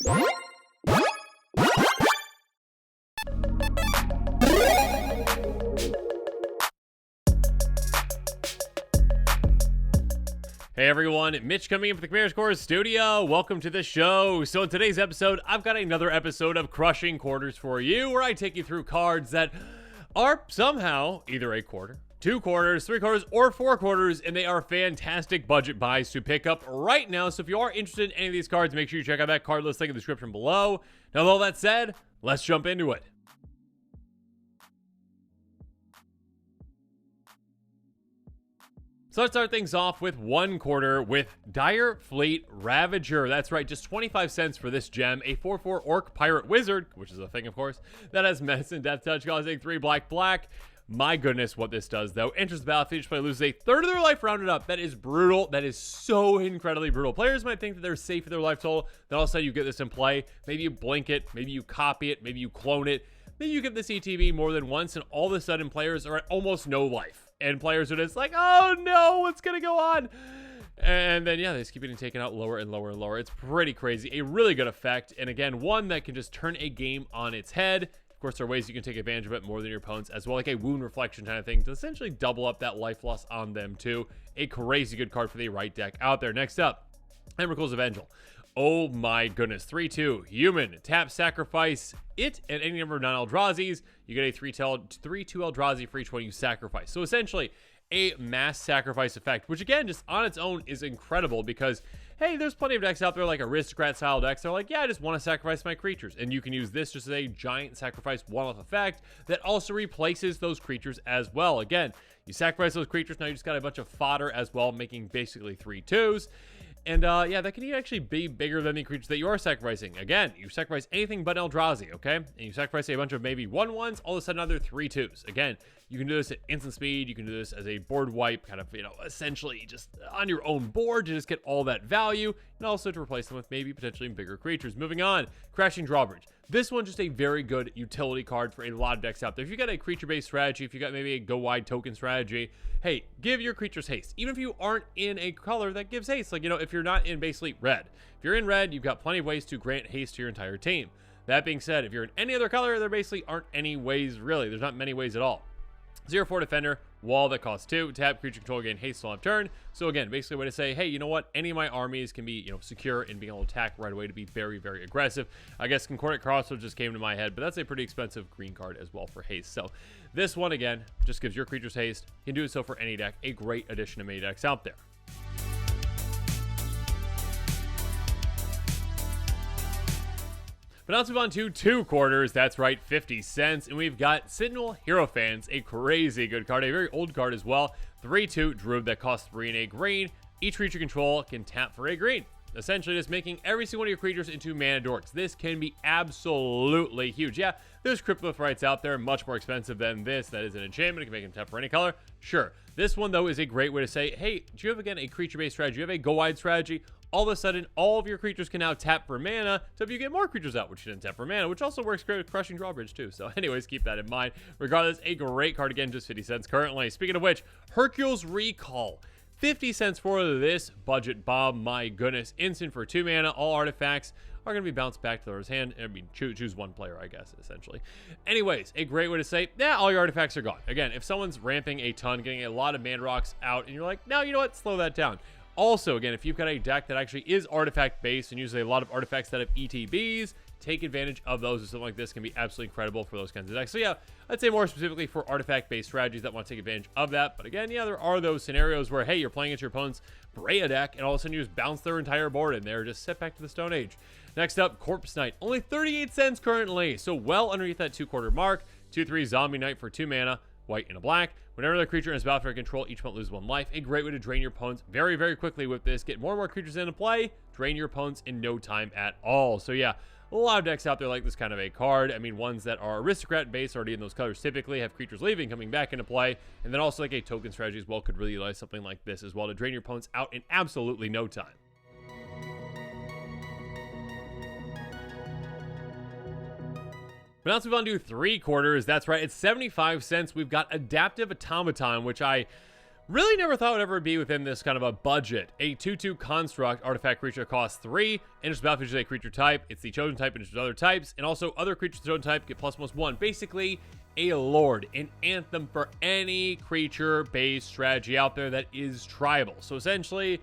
Hey everyone, Mitch coming in for the Commander Scores Studio. Welcome to the show. So in today's episode, I've got another episode of Crushing Quarters for you, where I take you through cards that are somehow either a quarter, 2 quarters, 3 quarters, or 4 quarters, and they are fantastic budget buys to pick up right now. So if you are interested in any of these cards, make sure you check out that card list link in the description below. Now with all that said, let's jump into it. So let's start things off with 1 quarter with Dire Fleet Ravager. That's right, just 25 cents for this gem. A 4/4 Orc Pirate Wizard, which is a thing, of course, that has Medicine, Death Touch, causing 3 black. My goodness, what this does, though. Enters the battlefield, each player loses a third of their life rounded up. That is brutal. That is so incredibly brutal. Players might think that they're safe with their life total. Then all of a sudden you get this in play. Maybe you blink it. Maybe you copy it. Maybe you clone it. Maybe you get this ETB more than once, and all of a sudden players are at almost no life. And players are just like, oh no, what's going to go on? And then, yeah, they just keep getting taken out lower and lower and lower. It's pretty crazy. A really good effect. And again, one that can just turn a game on its head. Of course, there are ways you can take advantage of it more than your opponents as well, like a wound reflection kind of thing to essentially double up that life loss on them too. A crazy good card for the right deck out there. Next up, Emrakul's Evangel. Oh my goodness, 3/2 human, tap, sacrifice it and any number of non-Eldrazi's. You get a 3/2 Eldrazi for each one you sacrifice. So essentially a mass sacrifice effect, which again, just on its own is incredible because, hey, there's plenty of decks out there like aristocrat style decks. They're like, yeah, I just want to sacrifice my creatures. And you can use this just as a giant sacrifice one-off effect that also replaces those creatures as well. Again, you sacrifice those creatures, now you just got a bunch of fodder as well, making basically 3/2s. And yeah, that can actually be bigger than the creatures that you are sacrificing. Again, you sacrifice anything but Eldrazi, okay? And you sacrifice a bunch of maybe 1/1s, all of a sudden another 3/2s. Again, you can do this at instant speed. You can do this as a board wipe, kind of, essentially just on your own board to just get all that value, and also to replace them with maybe potentially bigger creatures. Moving on, Crashing Drawbridge. This one just a very good utility card for a lot of decks out there. If you got a creature-based strategy, if you got maybe a go-wide token strategy, hey, give your creatures haste. Even if you aren't in a color that gives haste, like, if you're not in basically red. If you're in red, you've got plenty of ways to grant haste to your entire team. That being said, if you're in any other color, there basically aren't any ways, really. There's not many ways at all. 0/4 Defender, wall that costs 2, tap, creature control, gain haste on turn. So again, basically a way to say, hey, you know what? Any of my armies can be, secure and being able to attack right away to be very, very aggressive. I guess Concordant Crossroads just came to my head, but that's a pretty expensive green card as well for haste. So this one, again, just gives your creatures haste. You can do so for any deck. A great addition to many decks out there. But now let's move on to 2 quarters. That's right, 50 cents. And we've got Sentinel Hierophants, a crazy good card, a very old card as well. 3/2 Druid that costs 3 and a green. Each creature control can tap for a green. Essentially just making every single one of your creatures into mana dorks. This can be absolutely huge. Yeah, there's Cryptolith rights out there, much more expensive than this. That is an enchantment. It can make them tap for any color. Sure. This one, though, is a great way to say, hey, do you have, again, a creature-based strategy? Do you have a go-wide strategy? All of a sudden, all of your creatures can now tap for mana, so if you get more creatures out, which you didn't tap for mana, which also works great with Crushing Drawbridge, too. So anyways, keep that in mind. Regardless, a great card, again, just 50 cents currently. Speaking of which, Hercule's Recall. 50 cents for this budget bomb. My goodness. Instant for 2 mana. All artifacts are going to be bounced back to the other's hand. I mean, choose one player, I guess, essentially. Anyways, a great way to say, yeah, all your artifacts are gone. Again, if someone's ramping a ton, getting a lot of mana rocks out, and you're like, no, you know what? Slow that down. Also, again, if you've got a deck that actually is artifact-based and uses a lot of artifacts that have ETBs, take advantage of those, or something like this can be absolutely incredible for those kinds of decks. So yeah, I'd say more specifically for artifact-based strategies that want to take advantage of that. But again, yeah, there are those scenarios where, hey, you're playing against your opponent's Brea deck, and all of a sudden you just bounce their entire board, and they're just set back to the Stone Age. Next up, Corpse Knight. Only 38 cents currently, so well underneath that 2-quarter mark. 2/3 Zombie Knight for 2 mana. White and a black. Whenever the creature is battlefield control, each opponent loses 1 life. A great way to drain your opponents very, very quickly with this. Get more and more creatures into play. Drain your opponents in no time at all. So yeah, a lot of decks out there like this kind of a card. I mean, ones that are aristocrat based already in those colors typically have creatures leaving, coming back into play. And then also like a token strategy as well could really utilize something like this as well to drain your opponents out in absolutely no time. But now let's move on to 3 quarters. That's right, it's 75 cents. We've got Adaptive Automaton, which I Really never thought it would ever be within this kind of a budget. A 2/2 construct artifact creature costs 3. Enters the battlefield as a creature type. It's the chosen type and enters other types. And also other creatures of the chosen type get +1/+1. Basically, a lord, an anthem for any creature-based strategy out there that is tribal. So essentially,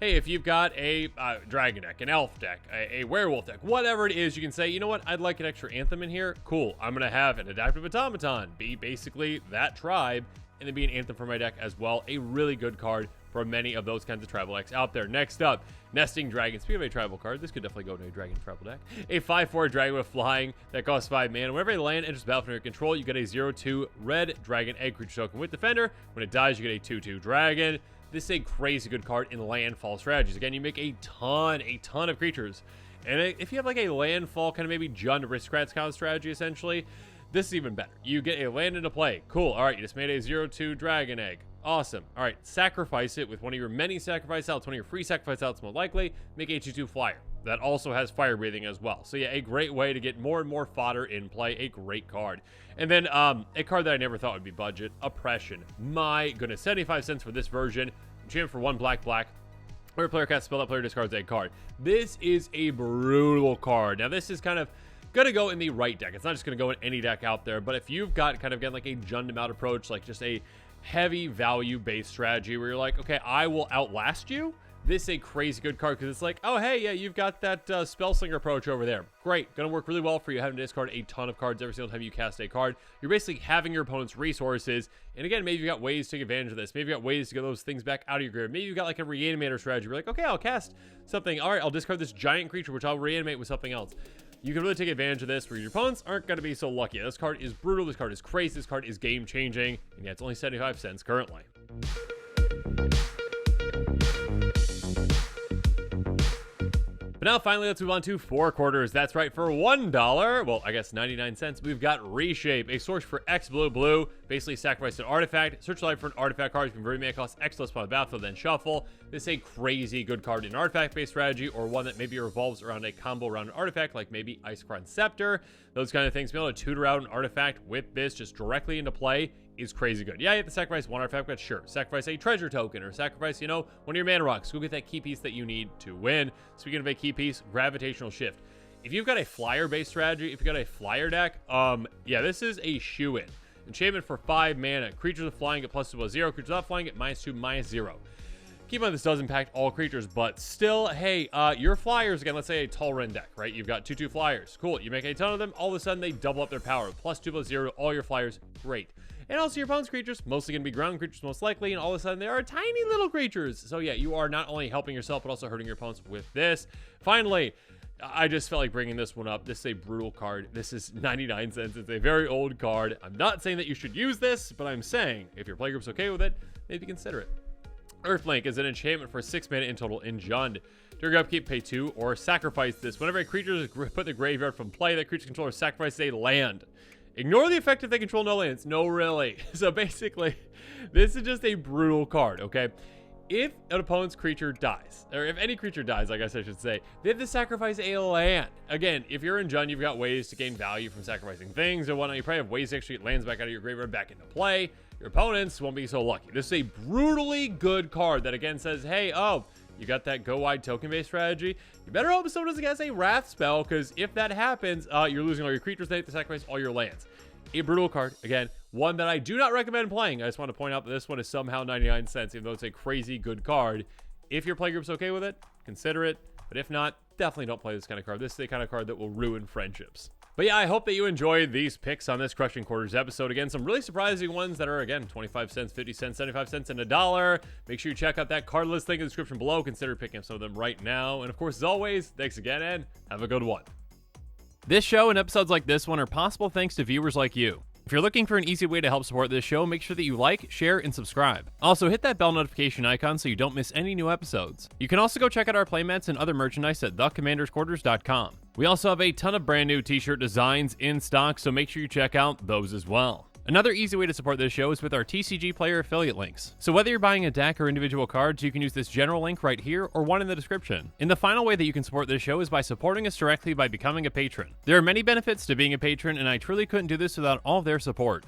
hey, if you've got a dragon deck, an elf deck, a werewolf deck, whatever it is, you can say, you know what, I'd like an extra anthem in here. Cool, I'm going to have an adaptive automaton be basically that tribe, and then be an anthem for my deck as well. A really good card for many of those kinds of tribal decks out there. Next up, Nesting Dragon. Speaking of a tribal card, this could definitely go to a dragon tribal deck. A 5/4 dragon with flying that costs 5 mana. Whenever a land enters the battlefield under your control, you get a 0/2 red dragon egg creature token with Defender. When it dies, you get a 2/2 dragon. This is a crazy good card in landfall strategies. Again, you make a ton of creatures. And if you have like a landfall kind of maybe Jund Aristocrats kind of strategy, essentially, this is even better. You get a land into play. Cool. All right, you just made a 0/2 dragon egg. Awesome. All right, sacrifice it with one of your many sacrifice outs, one of your free sacrifice outs, most likely. Make a 2/2 flyer. That also has fire breathing as well. So yeah, a great way to get more and more fodder in play. A great card. And then a card that I never thought would be budget, Oppression. My goodness, 75 cents for this version. Enchantment for 1 black. Whenever player casts a spell, that player discards a card. This is a brutal card. Now this is kind of gonna go in the right deck. It's not just gonna go in any deck out there, but if you've got kind of again like a Jund out approach, like just a heavy value based strategy where you're like, okay, I will outlast you. This is a crazy good card because it's like, oh hey, yeah, you've got that Spellslinger approach over there. Great, gonna work really well for you having to discard a ton of cards every single time you cast a card. You're basically having your opponent's resources, and again, maybe you've got ways to take advantage of this. Maybe you've got ways to get those things back out of your grid. Maybe you've got like a reanimator strategy. You're like, okay, I'll cast something. All right, I'll discard this giant creature, which I'll reanimate with something else. You can really take advantage of this where your opponents aren't going to be so lucky. This card is brutal. This card is crazy. This card is game-changing. And yeah, it's only 75 cents currently. But now, finally, let's move on to 4 quarters. That's right, for $1, well, I guess 99 cents, we've got Reshape, a source for X blue. Basically, sacrifice an artifact, search the life for an artifact card, convert mana cost X less upon the battlefield, then shuffle. This is a crazy good card in an artifact-based strategy, or one that maybe revolves around a combo around an artifact, like maybe Icecrown Scepter, those kind of things. Being able to tutor out an artifact with this just directly into play is crazy good. Yeah, you have to sacrifice one artifact, but sure. Sacrifice a treasure token, or sacrifice, you know, one of your mana rocks. Go get that key piece that you need to win. Speaking of a key piece, Gravitational Shift. If you've got a flyer-based strategy, if you've got a flyer deck, yeah, this is a shoe-in. Enchantment for 5 mana. Creatures with flying get +2/+0. Creatures without flying get -2/-0. Keep in mind, this does impact all creatures, but still, hey, your flyers, again, let's say a Tall Ren deck, right? You've got 2/2 flyers. Cool. You make a ton of them. All of a sudden, they double up their power. +2/+0, all your flyers. Great. And also your opponent's creatures, mostly going to be ground creatures most likely, and all of a sudden they are tiny little creatures. So yeah, you are not only helping yourself, but also hurting your opponents with this. Finally, I just felt like bringing this one up. This is a brutal card. This is 99 cents. It's a very old card. I'm not saying that you should use this, but I'm saying if your playgroup's okay with it, maybe consider it. Earthlink is an enchantment for 6 mana in total in Jund. During your upkeep, pay 2 or sacrifice this. Whenever a creature is put in the graveyard from play, that creature's controller sacrifices a land. Ignore the effect if they control no lands. No, really. So basically, this is just a brutal card, okay? If an opponent's creature dies, or if any creature dies, I guess I should say, they have to sacrifice a land. Again, if you're in Jund, you've got ways to gain value from sacrificing things and whatnot. You probably have ways to actually get lands back out of your graveyard back into play. Your opponents won't be so lucky. This is a brutally good card that, again, says, hey, oh, you got that go wide token-based strategy. You better hope someone doesn't cast a Wrath spell, because if that happens, you're losing all your creatures. They have to sacrifice all your lands. A brutal card. Again, one that I do not recommend playing. I just want to point out that this one is somehow 99 cents, even though it's a crazy good card. If your playgroup's okay with it, consider it. But if not, definitely don't play this kind of card. This is the kind of card that will ruin friendships. But yeah, I hope that you enjoyed these picks on this Crushing Quarters episode. Again, some really surprising ones that are, again, 25 cents, 50 cents, 75 cents, and $1. Make sure you check out that card list link in the description below. Consider picking up some of them right now. And of course, as always, thanks again, and have a good one. This show and episodes like this one are possible thanks to viewers like you. If you're looking for an easy way to help support this show, make sure that you like, share, and subscribe. Also, hit that bell notification icon so you don't miss any new episodes. You can also go check out our playmats and other merchandise at thecommandersquarters.com. We also have a ton of brand new t-shirt designs in stock, so make sure you check out those as well. Another easy way to support this show is with our TCG Player affiliate links. So whether you're buying a deck or individual cards, you can use this general link right here or one in the description. And the final way that you can support this show is by supporting us directly by becoming a patron. There are many benefits to being a patron, and I truly couldn't do this without all of their support.